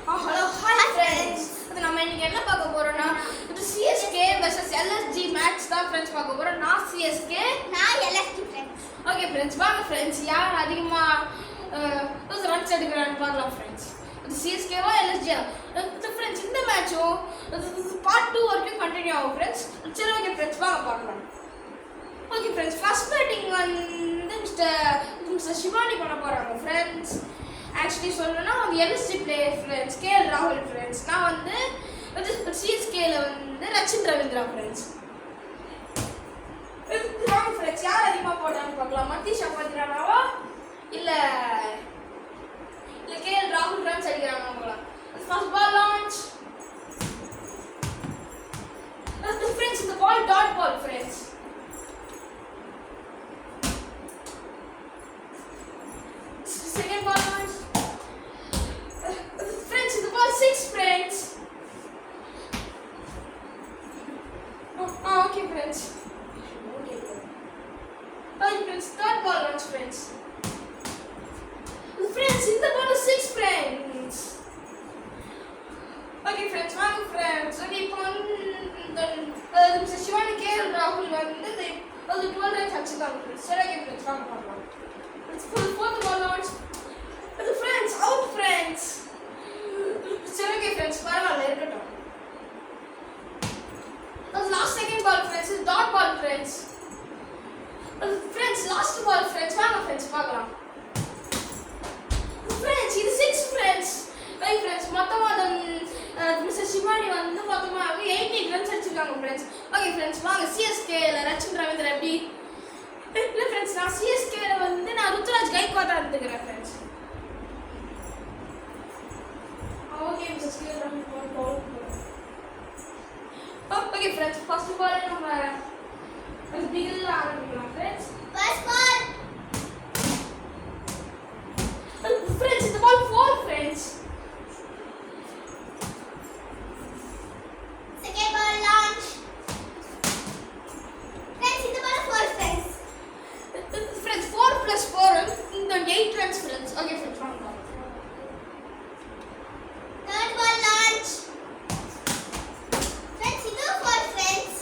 Hello hi friends. அது நம்ம இன்னைக்கு என்ன பார்க்க போறோம்னா இது சிஎஸ்கே வெர்சஸ் எல்எஸ்ஜி மேட்ச் தான் ஃப்ரெண்ட்ஸ் பார்க்க போறோம். நான் சிஎஸ்கே, நான் எல்எஸ்ஜி ஃப்ரெண்ட்ஸ். ஓகே ஃப்ரெண்ட்ஸ், வாங்க ஃப்ரெண்ட்ஸ் யார் அதிகமா ரன்ஸ் எடுக்கிறான்னு பார்க்கலாம் ஃப்ரெண்ட்ஸ். இது சிஎஸ்கேவா எல்எஸ்ஜியா? ஃப்ரெண்ட்ஸ் இந்த மேட்சும் பார்ட் 2 வரைக்கும் கண்டினியூ ஆகும் ஃப்ரெண்ட்ஸ். சரி ஓகே ஃப்ரெண்ட்ஸ், வாங்க பார்க்கலாம். ஓகே ஃப்ரெண்ட்ஸ், ஃபர்ஸ்ட் பேட்டிங் வந்து மிஸ்டர் சிவானி பண்ண போறாங்க ஃப்ரெண்ட்ஸ். ஆக்சுவலி சொல்லணும்னா அவங்க எல்எஸ்ஜி பிளேயர் ஃப்ரெண்ட்ஸ், கேஎல் ராகுல் ஃப்ரெண்ட்ஸ். நான் வந்து சிஎஸ்கேல வந்து ரச்சின் ரவீந்திரா ஃப்ரெண்ட்ஸ். வாங்க ஃப்ரெண்ட்ஸ், யார் அதிகமாக போட்டான்னு பார்க்கலாம். மத்தீஷா பத்ரானாவா இல்லை கேஎல் ராகுல் ரன்ஸ் அடிக்கிறாங்க அவங்களா? First ball launch friends. இந்த ball dot ball friends. Second ball launch. Friends, the ball 6 friends. Okay friends. Okay friends, third ball launch friends. Friends, in the ball 6 friends. Okay friends, one friends. Okay, Mr. Shivani KL Rahul வந்து அது 12 runs அடிச்சிட்டாங்க friends. சரி okay friends, வாங்க பார்க்கலாம். It's for the ball launch. The friends, out friends. சரி okay friends, பரவாயில்ல இருக்கட்டும். The last second ball friends is dot ball friends. Friends, last ball friends, வாங்க friends பார்க்கலாம். Friends, இது 6 friends. Hey friends, மொத்தமா mister Shivani வந்து மொத்தமா 18 runs அடிச்சிருக்காங்க friends. Okay friends, வாங்க சிஎஸ்கே ல ரச்சின் ரவீந்திரா எப்படி? இல்ல फ्रेंड्स, நான் சிஎஸ்கே ல வந்து நான் ருத்ராஜ் கைக்வாட் எடுத்துக்கிறேன் friends. Okay mister scale run ball. Okay friends, first ball நம்ம பிகில் ஆரம்பிக்கலாம் फ्रेंड्स. First ball. फ्रेंड्स, இந்த ball 4 friends. Second ball launch. Friends, இந்த பால் 4 ஃப்ரெண்ட்ஸ். Friends, 4 plus 4 இந்த 8 runs friends. Okay friends, wrong ball. Third ball launch. Friends, இது 4 friends.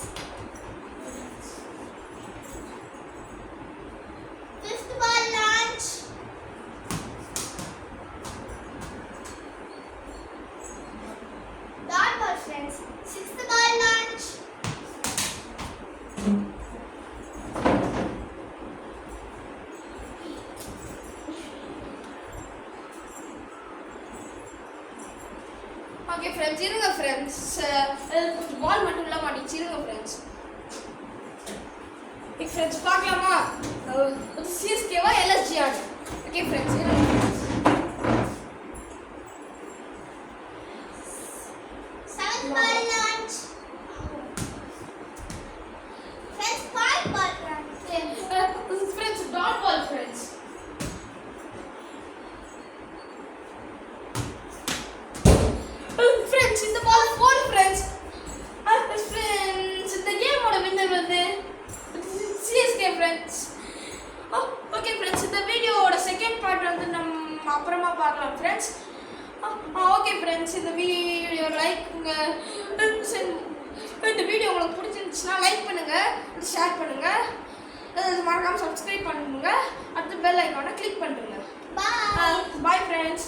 Fifth ball launch. Dot ball friends. Sixth ball launch. Okay friends, இருங்க friends, பால் மட்டும் உள்ள மாட்டிச்சு. இருங்க friends. Okay friends, பார்க்கலாமா சிஎஸ்கேவா LSG ஆடு? Okay friends, இருங்க friends. Seventh ball launch. Friends, five ball launch. Friends, dot ball friends. Friends, இந்த ball 4 friends. Friends, இந்த கேமோட வின்னர் வந்து சிஎஸ்கே फ्रेंड्स. ஓகே फ्रेंड्स, இந்த வீடியோவோட செகண்ட் பார்ட் வந்து நம்ம அப்புறமா பார்க்கலாம் फ्रेंड्स. ஓகே फ्रेंड्स, இந்த வீடியோ லைக் இந்த வீடியோ உங்களுக்கு பிடிச்சிருந்துச்சுன்னா லைக் பண்ணுங்க, ஷேர் பண்ணுங்க, மறக்காம சப்ஸ்கிரைப் பண்ணுங்க, அடுத்து பெல் ஐகானை கிளிக் பண்ணுங்க. Bye. Bye friends.